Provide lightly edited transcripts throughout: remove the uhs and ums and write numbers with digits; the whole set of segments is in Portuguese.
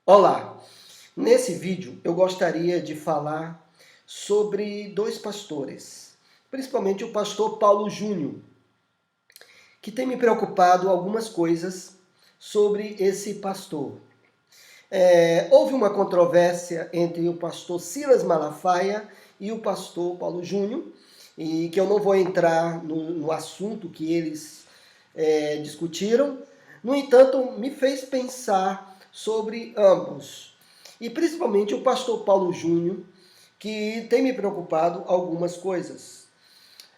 Olá! Nesse vídeo eu gostaria de falar sobre dois pastores, principalmente o pastor Paulo Júnior, que tem me preocupado algumas coisas sobre esse pastor. Houve uma controvérsia entre o pastor Silas Malafaia e o pastor Paulo Júnior, e que eu não vou entrar no assunto que eles discutiram. No entanto, me fez pensar sobre ambos, e principalmente o pastor Paulo Júnior, que tem me preocupado algumas coisas.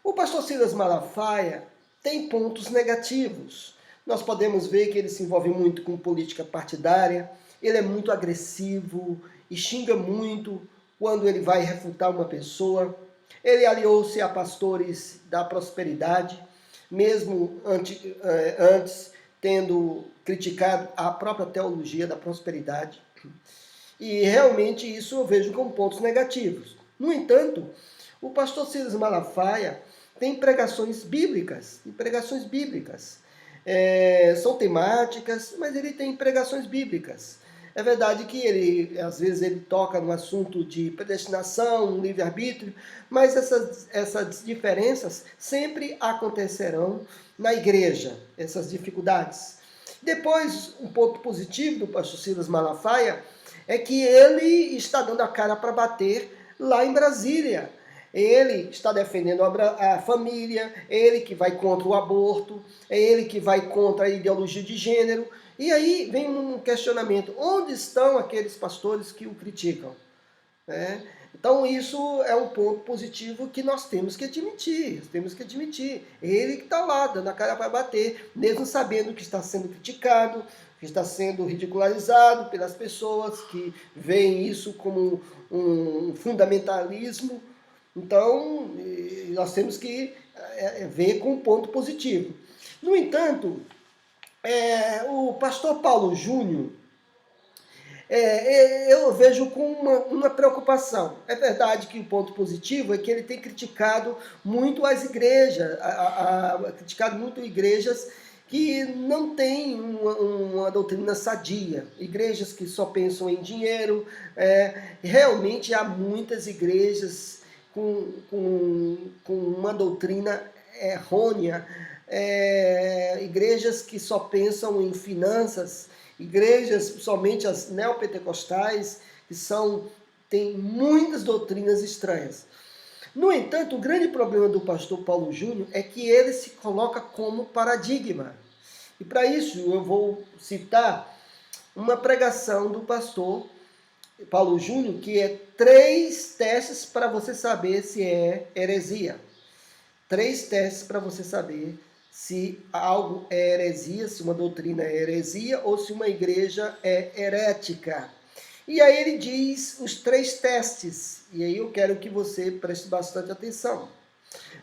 O pastor Silas Malafaia tem pontos negativos. Nós podemos ver que ele se envolve muito com política partidária, ele é muito agressivo e xinga muito quando ele vai refutar uma pessoa. Ele aliou-se a pastores da prosperidade, mesmo antes tendo criticado a própria teologia da prosperidade. E realmente isso eu vejo como pontos negativos. No entanto, o pastor Silas Malafaia tem pregações bíblicas, são temáticas, mas ele tem pregações bíblicas. É verdade que ele, às vezes, ele toca no assunto de predestinação, livre-arbítrio, mas essas diferenças sempre acontecerão na igreja, essas dificuldades. Depois, um ponto positivo do pastor Silas Malafaia é que ele está dando a cara para bater lá em Brasília. Ele está defendendo a família, ele que vai contra o aborto, é ele que vai contra a ideologia de gênero. E aí vem um questionamento: onde estão aqueles pastores que o criticam? Então isso é um ponto positivo que nós temos que admitir. Ele que está lá, dando a cara para bater, mesmo sabendo que está sendo criticado, que está sendo ridicularizado pelas pessoas que veem isso como um fundamentalismo. Então, nós temos que ver com um ponto positivo. No entanto, o pastor Paulo Júnior, eu vejo com uma preocupação. É verdade que o ponto positivo é que ele tem criticado muito as igrejas, criticado muito igrejas que não têm uma doutrina sadia, igrejas que só pensam em dinheiro. Realmente há muitas igrejas com uma doutrina errônea, igrejas que só pensam em finanças, igrejas, principalmente as neopentecostais, que têm muitas doutrinas estranhas. No entanto, o grande problema do pastor Paulo Júnior é que ele se coloca como paradigma. E para isso eu vou citar uma pregação do pastor Paulo Júnior, que é 3 testes para você saber se é heresia. 3 testes para você saber se algo é heresia, se uma doutrina é heresia ou se uma igreja é herética. E aí ele diz os 3 testes, e aí eu quero que você preste bastante atenção.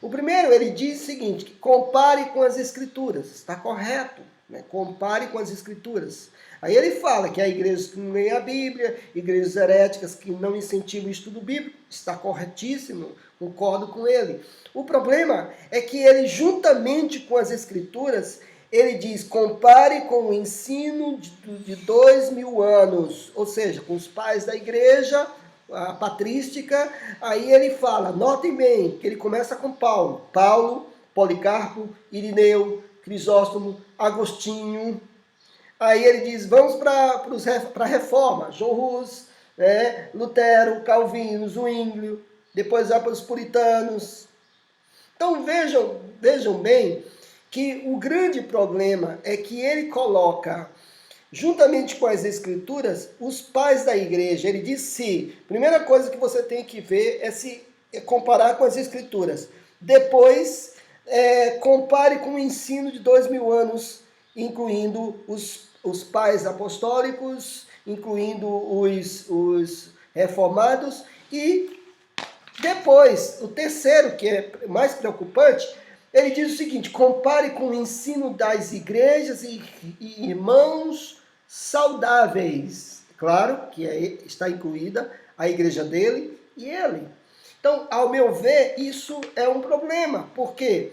O primeiro, ele diz o seguinte: que compare com as escrituras. Está correto, né? Compare com as escrituras. Aí ele fala que há igrejas que não leem a Bíblia, igrejas heréticas que não incentivam o estudo bíblico. Está corretíssimo, concordo com ele. O problema é que ele, juntamente com as escrituras, ele diz: compare com o ensino de 2000 anos, ou seja, com os pais da igreja, a patrística. Aí ele fala, notem bem, que ele começa com Paulo, Policarpo, Irineu, Crisóstomo, Agostinho. Aí ele diz, vamos para a reforma, João Hus, Lutero, Calvino, Zwinglio, depois vai para os puritanos. Então vejam bem que o grande problema é que ele coloca, juntamente com as escrituras, os pais da igreja. Ele diz se, primeira coisa que você tem que ver é comparar com as escrituras. Depois, compare com o ensino de 2000 anos, incluindo os pais apostólicos, incluindo os reformados. E depois, o terceiro, que é mais preocupante, ele diz o seguinte: compare com o ensino das igrejas e irmãos saudáveis. Claro que está incluída a igreja dele e ele. Então, ao meu ver, isso é um problema, porque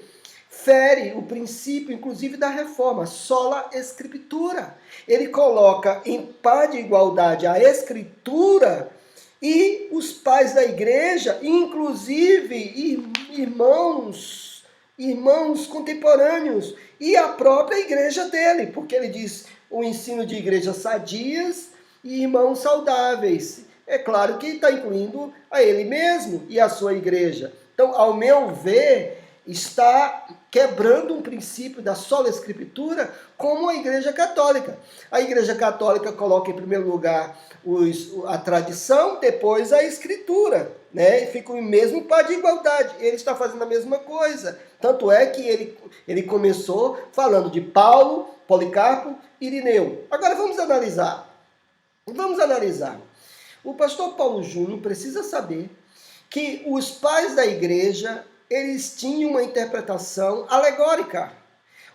fere o princípio, inclusive, da reforma, sola escritura. Ele coloca em par de igualdade a escritura e os pais da igreja, inclusive irmãos contemporâneos, e a própria igreja dele, porque ele diz o ensino de igrejas sadias e irmãos saudáveis. É claro que está incluindo a ele mesmo e a sua igreja. Então, ao meu ver, está quebrando um princípio da sola escritura como a Igreja Católica. A Igreja Católica coloca em primeiro lugar a tradição, depois a escritura, né? E fica o mesmo par de igualdade. Ele está fazendo a mesma coisa. Tanto é que ele começou falando de Paulo, Policarpo e Irineu. Agora vamos analisar. O pastor Paulo Júnior precisa saber que os pais da igreja, eles tinham uma interpretação alegórica.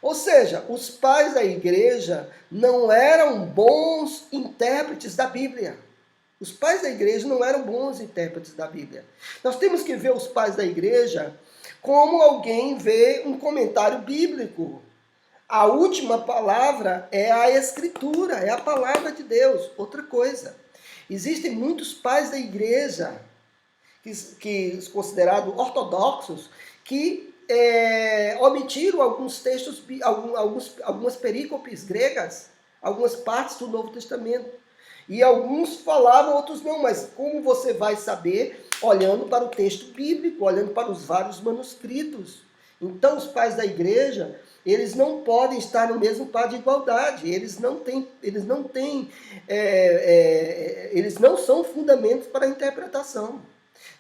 Ou seja, os pais da igreja não eram bons intérpretes da Bíblia. Os pais da igreja não eram bons intérpretes da Bíblia. Nós temos que ver os pais da igreja como alguém vê um comentário bíblico. A última palavra é a Escritura, é a palavra de Deus. Outra coisa, existem muitos pais da igreja que considerados ortodoxos, que omitiram alguns textos, algumas perícopes gregas, algumas partes do Novo Testamento. E alguns falavam, outros não, mas como você vai saber olhando para o texto bíblico, olhando para os vários manuscritos? Então os pais da igreja, eles não podem estar no mesmo par de igualdade, eles não são fundamentos para a interpretação.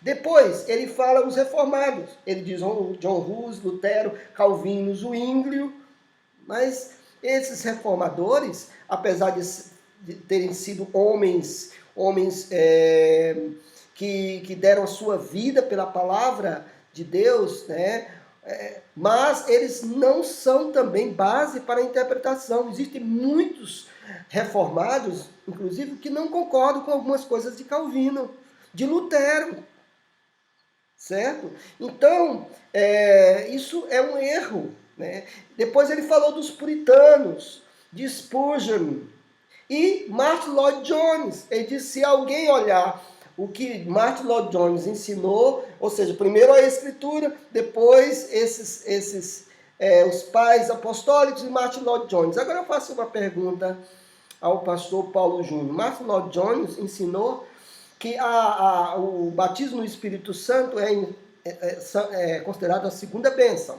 Depois, ele fala os reformados. Ele diz John Hus, Lutero, Calvino, Zwinglio. Mas esses reformadores, apesar de terem sido homens que deram a sua vida pela palavra de Deus, né? Mas eles não são também base para a interpretação. Existem muitos reformados, inclusive, que não concordam com algumas coisas de Calvino, de Lutero. Certo? Então, isso é um erro. Né? Depois ele falou dos puritanos, de Spurgeon e Martyn Lloyd-Jones. Ele disse, se alguém olhar o que Martyn Lloyd-Jones ensinou, ou seja, primeiro a Escritura, depois os pais apostólicos e Martyn Lloyd-Jones. Agora eu faço uma pergunta ao pastor Paulo Júnior. Martyn Lloyd-Jones ensinou que o batismo no Espírito Santo é considerado a segunda bênção.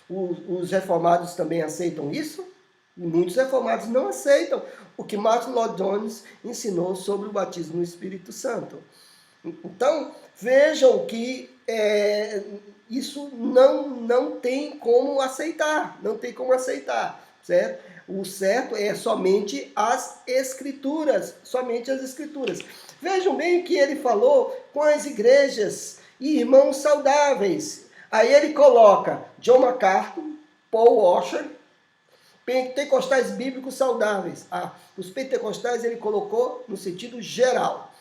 Os reformados também aceitam isso? E muitos reformados não aceitam o que Martyn Lloyd-Jones ensinou sobre o batismo no Espírito Santo. Então, vejam que isso não tem como aceitar, certo? O certo é somente as Escrituras, Vejam bem o que ele falou com as igrejas e irmãos saudáveis. Aí ele coloca John MacArthur, Paul Washer, pentecostais bíblicos saudáveis. Os pentecostais ele colocou no sentido geral.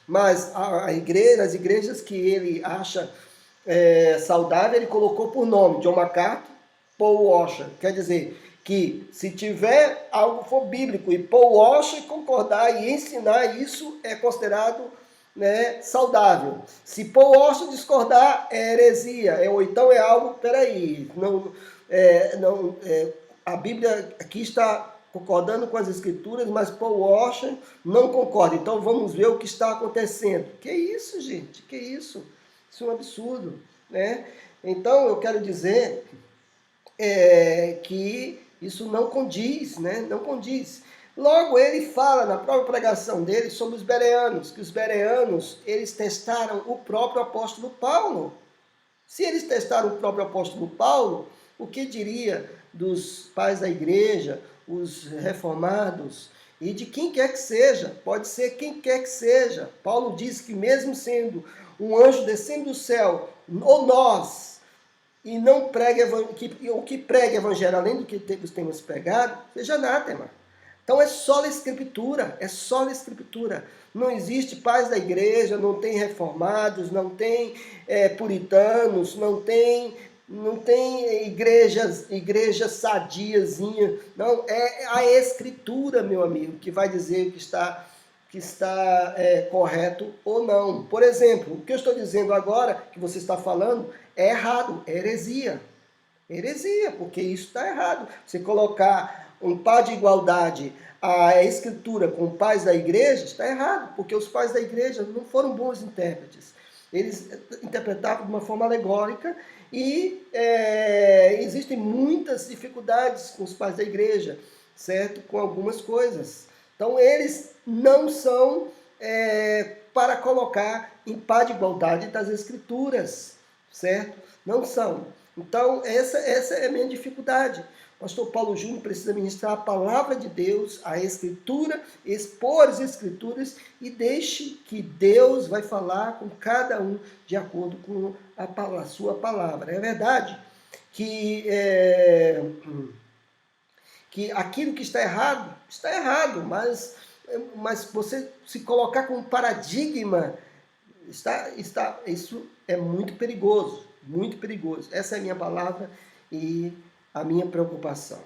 Mas as igrejas que ele acha saudável, ele colocou por nome. John MacArthur, Paul Washer. Quer dizer, que se tiver algo for bíblico e Paul Washer concordar e ensinar, isso é considerado, né, saudável. Se Paul Washer discordar, é heresia, ou então é algo, a Bíblia aqui está concordando com as Escrituras, mas Paul Washer não concorda. Então vamos ver o que está acontecendo. Que isso, gente? Que isso? Isso é um absurdo, né? Então eu quero dizer que isso não condiz, né? Não condiz. Logo, ele fala na própria pregação dele sobre os bereanos, que os bereanos, eles testaram o próprio apóstolo Paulo. Se eles testaram o próprio apóstolo Paulo, o que diria dos pais da igreja, os reformados, e de quem quer que seja? Pode ser quem quer que seja. Paulo diz que mesmo sendo um anjo descendo do céu, ou nós, e não pregue o que prega evangelho além do que temos pregado, seja anátema. Então é só a Escritura, Não existe pais da igreja, não tem reformados, não tem puritanos, não tem não tem igreja sadiazinha, não, é a Escritura, meu amigo, que vai dizer o que está correto ou não. Por exemplo, o que eu estou dizendo agora, que você está falando, é errado, é heresia. Heresia, porque isso está errado. Você colocar um par de igualdade a Escritura com os pais da igreja, está errado, porque os pais da igreja não foram bons intérpretes. Eles interpretavam de uma forma alegórica e existem muitas dificuldades com os pais da igreja, certo? Com algumas coisas. Então, eles não são para colocar em par de igualdade das Escrituras, certo? Não são. Então, essa é a minha dificuldade. O pastor Paulo Júnior precisa ministrar a palavra de Deus, a Escritura, expor as Escrituras e deixe que Deus vai falar com cada um de acordo com a sua palavra. É verdade que aquilo que está errado, mas você se colocar como paradigma, isso é muito perigoso, muito perigoso. Essa é a minha palavra e a minha preocupação.